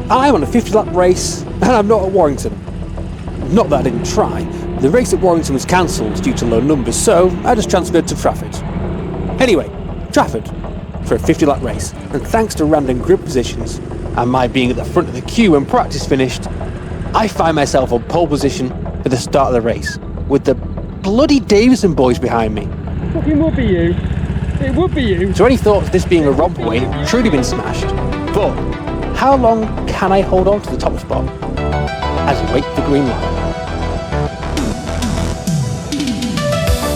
I'm on a 50-lap race, and I'm not at Warrington. Not that I didn't try. The race at Warrington was cancelled due to low numbers, so I just transferred to Trafford. Anyway, Trafford, for a 50-lap race, and thanks to random grid positions, and my being at the front of the queue when practice finished, I find myself on pole position at the start of the race, with the bloody Davison boys behind me. Fucking would be you. It would be you. So any thoughts of this being a rompaway have truly been smashed, but how long can I hold on to the top spot as we wait for the green light?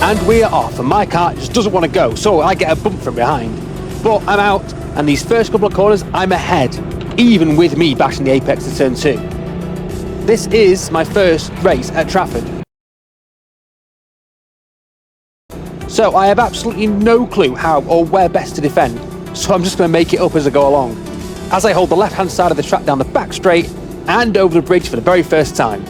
And we are off, and my car just doesn't want to go, so I get a bump from behind. But I'm out, and these first couple of corners, I'm ahead, even with me bashing the apex of turn 2. This is my first race at Trafford. So I have absolutely no clue how or where best to defend, so I'm just going to make it up as I go along, as I hold the left-hand side of the track down the back straight and over the bridge for the very first time.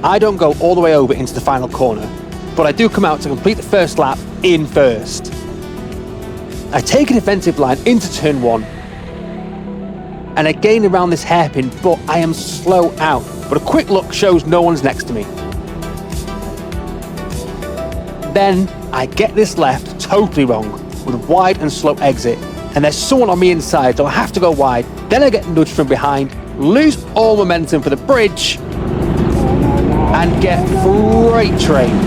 I don't go all the way over into the final corner, but I do come out to complete the first lap in first. I take a defensive line into turn 1, and I gain around this hairpin, but I am slow out, but a quick look shows no one's next to me. Then I get this left totally wrong, with a wide and slow exit, and there's someone on me inside, so I have to go wide. Then I get nudged from behind, lose all momentum for the bridge, and get freight trained.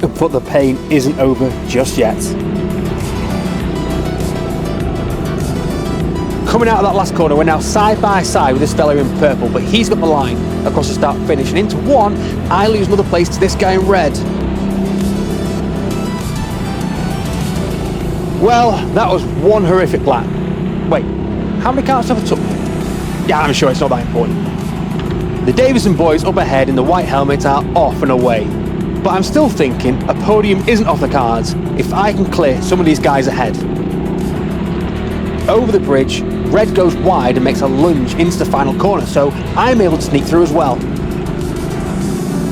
But the pain isn't over just yet. Coming out of that last corner, we're now side by side with this fella in purple, but he's got the line across the start finish, and into 1, I lose another place to this guy in red. Well, that was one horrific lap. Wait, how many cars have I took? Yeah, I'm sure it's not that important. The Davison boys up ahead in the white helmet are off and away, but I'm still thinking a podium isn't off the cards if I can clear some of these guys ahead. Over the bridge, red goes wide and makes a lunge into the final corner, so I'm able to sneak through as well.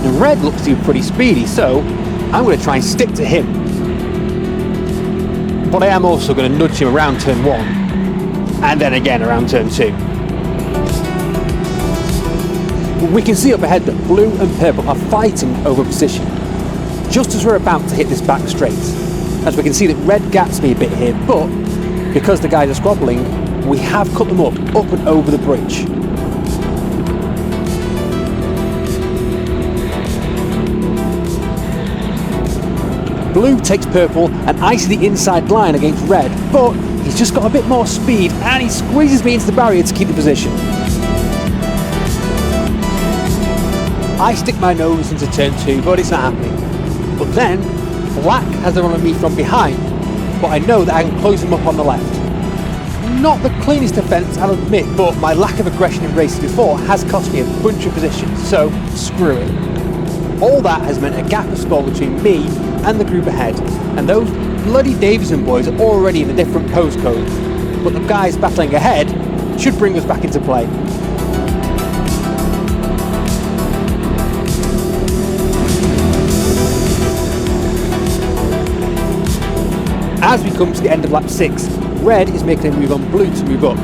And red looks to be pretty speedy, so I'm going to try and stick to him. But I am also going to nudge him around turn 1, and then again around turn 2. We can see up ahead that blue and purple are fighting over position, just as we're about to hit this back straight. As we can see that red gaps me a bit here, but because the guys are squabbling, we have cut them up and over the bridge. Blue takes purple, and I see the inside line against red, but he's just got a bit more speed, and he squeezes me into the barrier to keep the position. I stick my nose into turn 2, but it's not happening. But then, black has the run on me from behind, but I know that I can close him up on the left. Not the cleanest defence, I'll admit, but my lack of aggression in races before has cost me a bunch of positions, so screw it. All that has meant a gap of score between me and the group ahead, and those bloody Davison boys are already in a different postcode, but the guys battling ahead should bring us back into play. As we come to the end of lap 6, red is making a move on blue to move up.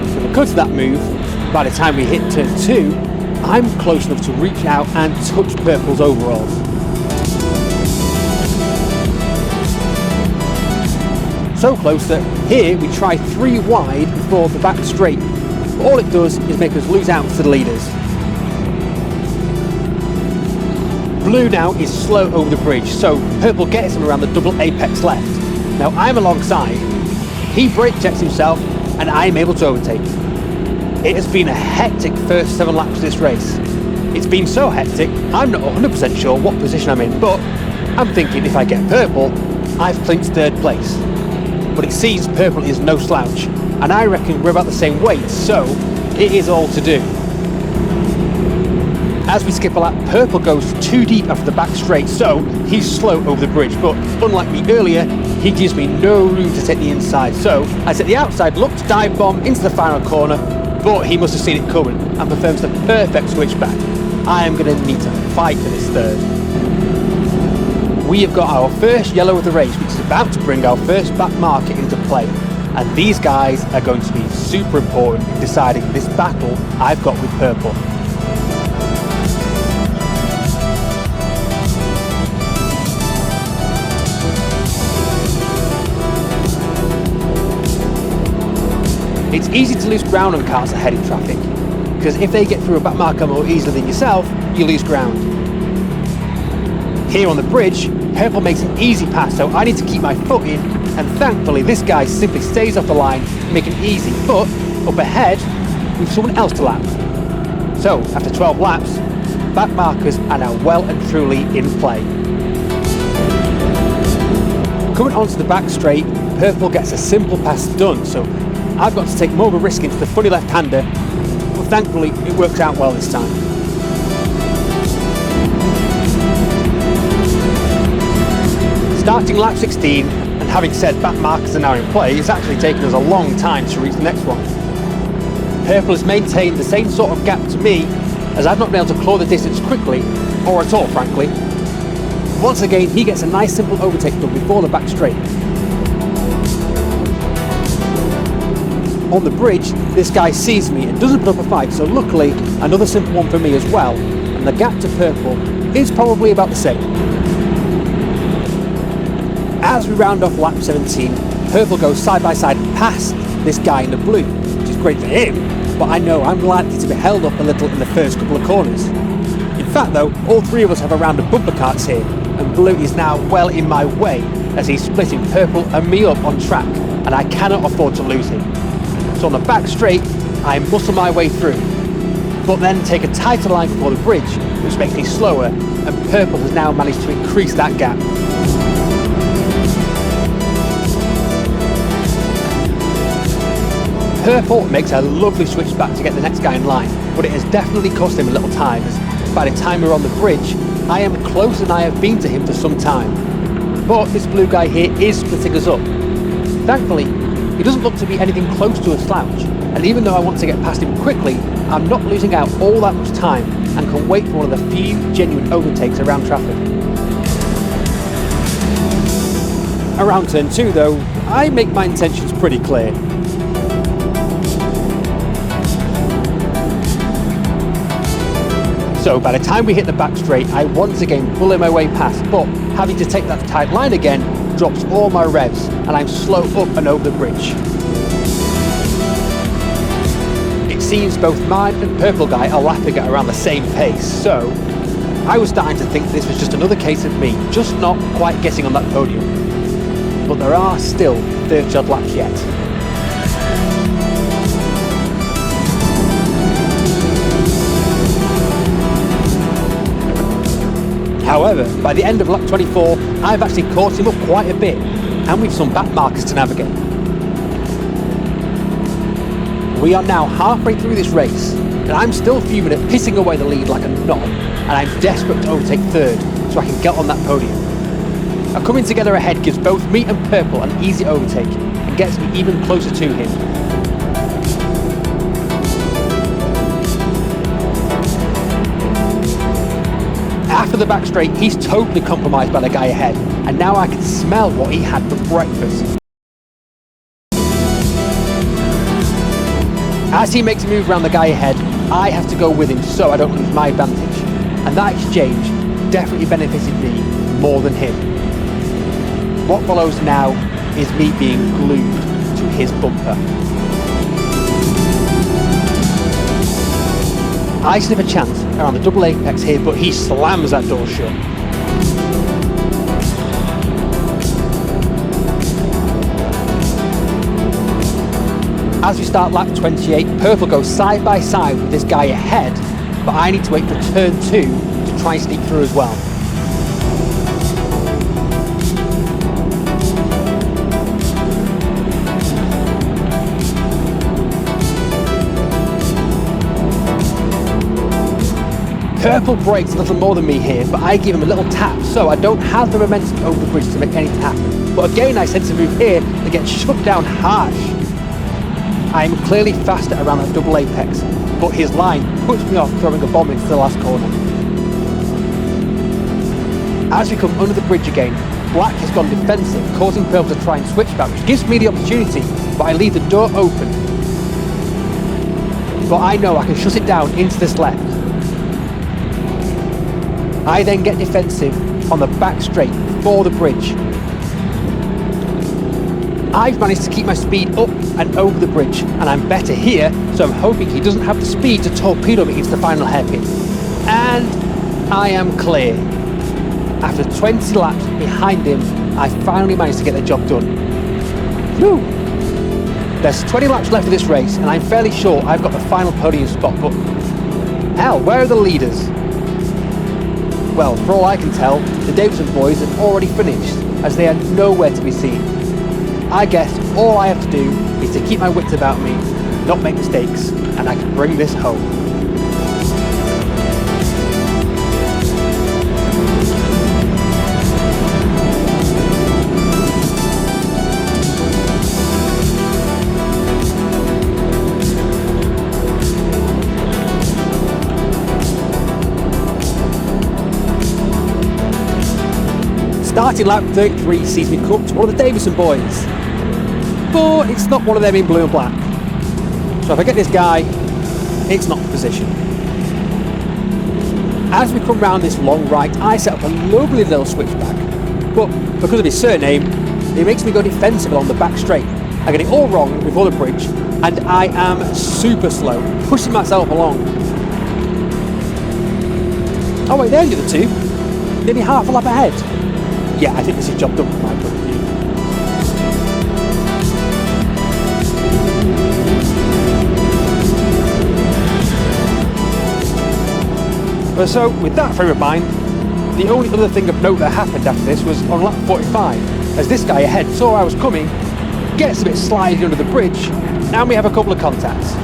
So because of that move, by the time we hit turn 2, I'm close enough to reach out and touch purple's overalls. So close that here we try 3 wide before the back straight. But all it does is make us lose out to the leaders. Blue now is slow over the bridge, so purple gets him around the double apex left. Now I'm alongside, he brake checks himself, and I am able to overtake. It has been a hectic first 7 laps of this race. It's been so hectic, I'm not 100% sure what position I'm in, but I'm thinking if I get purple, I've clinched 3rd place. But it seems purple is no slouch, and I reckon we're about the same weight, so it is all to do. As we skip a lap, purple goes too deep after the back straight, so he's slow over the bridge, but unlike me earlier, he gives me no room to take the inside, so I set the outside, look to dive bomb into the final corner, but he must have seen it coming and performs the perfect switch back. I am going to need to fight for this 3rd. we have got our first yellow of the race, which is about to bring our first back marker into play. And these guys are going to be super important in deciding this battle I've got with purple. It's easy to lose ground on cars ahead in traffic, because if they get through a back marker more easily than yourself, you lose ground. Here on the bridge, purple makes an easy pass, so I need to keep my foot in, and thankfully this guy simply stays off the line, making it easy, but up ahead, we've someone else to lap. So, after 12 laps, back markers are now well and truly in play. Coming onto the back straight, purple gets a simple pass done, so I've got to take more of a risk into the funny left-hander, but thankfully it works out well this time. Starting lap 16, and having said back markers are now in play, it's actually taken us a long time to reach the next one. Purple has maintained the same sort of gap to me, as I've not been able to claw the distance quickly, or at all frankly. Once again, he gets a nice simple overtake done before the back straight. On the bridge, this guy sees me and doesn't put up a fight, so luckily another simple one for me as well, and the gap to purple is probably about the same. As we round off lap 17, purple goes side by side past this guy in the blue, which is great for him, but I know I'm likely to be held up a little in the first couple of corners. In fact though, all three of us have a round of bumper carts here, and blue is now well in my way as he's splitting purple and me up on track, and I cannot afford to lose him. So on the back straight, I muscle my way through, but then take a tighter line before the bridge, which makes me slower, and purple has now managed to increase that gap. Purple makes a lovely switch back to get the next guy in line, but it has definitely cost him a little time, as by the time we're on the bridge, I am closer than I have been to him for some time. But this blue guy here is splitting us up. Thankfully, he doesn't look to be anything close to a slouch, and even though I want to get past him quickly, I'm not losing out all that much time and can wait for one of the few genuine overtakes around Trafford. Around turn 2 though, I make my intentions pretty clear. So by the time we hit the back straight, I once again bullet my way past, but having to take that tight line again drops all my revs, and I'm slow up and over the bridge. It seems both mine and purple guy are lapping at around the same pace, so I was starting to think this was just another case of me just not quite getting on that podium. But there are still 30 odd laps yet. However, by the end of lap 24, I've actually caught him up quite a bit, and we've some back markers to navigate. We are now halfway through this race, and I'm still fuming at pissing away the lead like a knob, and I'm desperate to overtake third, so I can get on that podium. A coming together ahead gives both me and purple an easy overtake, and gets me even closer to him. After the back straight, he's totally compromised by the guy ahead, and now I can smell what he had for breakfast. As he makes a move around the guy ahead, I have to go with him so I don't lose my advantage, and that exchange definitely benefited me more than him. What follows now is me being glued to his bumper. I slip a chance around the double apex here, but he slams that door shut. As we start lap 28, purple goes side by side with this guy ahead, but I need to wait for turn 2 to try and sneak through as well. Purple brakes a little more than me here, but I give him a little tap, so I don't have the momentum over the bridge to make anything happen. But again, I sense a move here and get shut down harsh. I am clearly faster around that double apex, but his line puts me off throwing a bomb into the last corner. As we come under the bridge again, Black has gone defensive, causing Purple to try and switch back, which gives me the opportunity, but I leave the door open. But I know I can shut it down into this left. I then get defensive on the back straight for the bridge. I've managed to keep my speed up and over the bridge, and I'm better here, so I'm hoping he doesn't have the speed to torpedo me into the final hairpin. And I am clear. After 20 laps behind him, I finally managed to get the job done. Whew. There's 20 laps left of this race, and I'm fairly sure I've got the final podium spot, but hell, where are the leaders? Well, for all I can tell, the Davison boys have already finished, as they are nowhere to be seen. I guess all I have to do is to keep my wits about me, not make mistakes, and I can bring this home. Starting lap 33 sees me come up to one of the Davison boys, but it's not one of them in blue and black. So if I get this guy, it's not the position. As we come round this long right, I set up a lovely little switchback, but because of his surname, it makes me go defensive along the back straight. I get it all wrong before the bridge, and I am super slow, pushing myself along. Oh wait, there are the other two, nearly half a lap ahead. Yeah, I think this is job done from my point of view. So, with that frame of mind, the only other thing of note that happened after this was on lap 45, as this guy ahead saw I was coming, gets a bit slidey under the bridge, and we have a couple of contacts.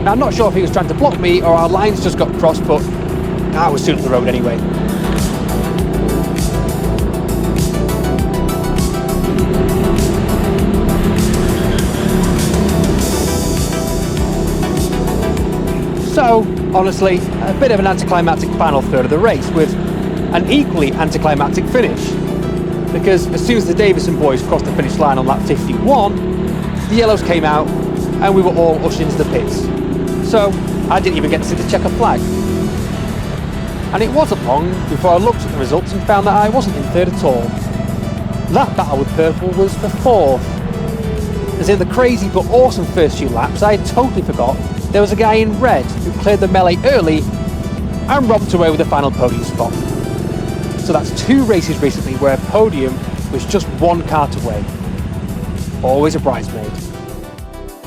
Now, I'm not sure if he was trying to block me or our lines just got crossed, but I was soon at the road anyway. So, honestly, a bit of an anticlimactic final third of the race with an equally anticlimactic finish. Because as soon as the Davison boys crossed the finish line on lap 51, the yellows came out and we were all ushered into the pits. So, I didn't even get to see the checker flag. And it wasn't long before I looked at the results and found that I wasn't in third at all. That battle with Purple was for fourth. As in the crazy but awesome first few laps, I had totally forgot there was a guy in red who cleared the melee early and romped away with the final podium spot. So that's 2 races recently where a podium was just 1 kart away. Always a bridesmaid.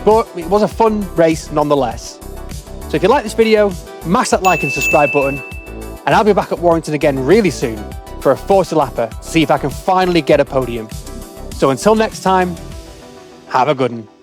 But it was a fun race nonetheless. So if you like this video, mash that like and subscribe button, and I'll be back at Warrington again really soon for a 40-lapper to see if I can finally get a podium. So until next time, have a good one.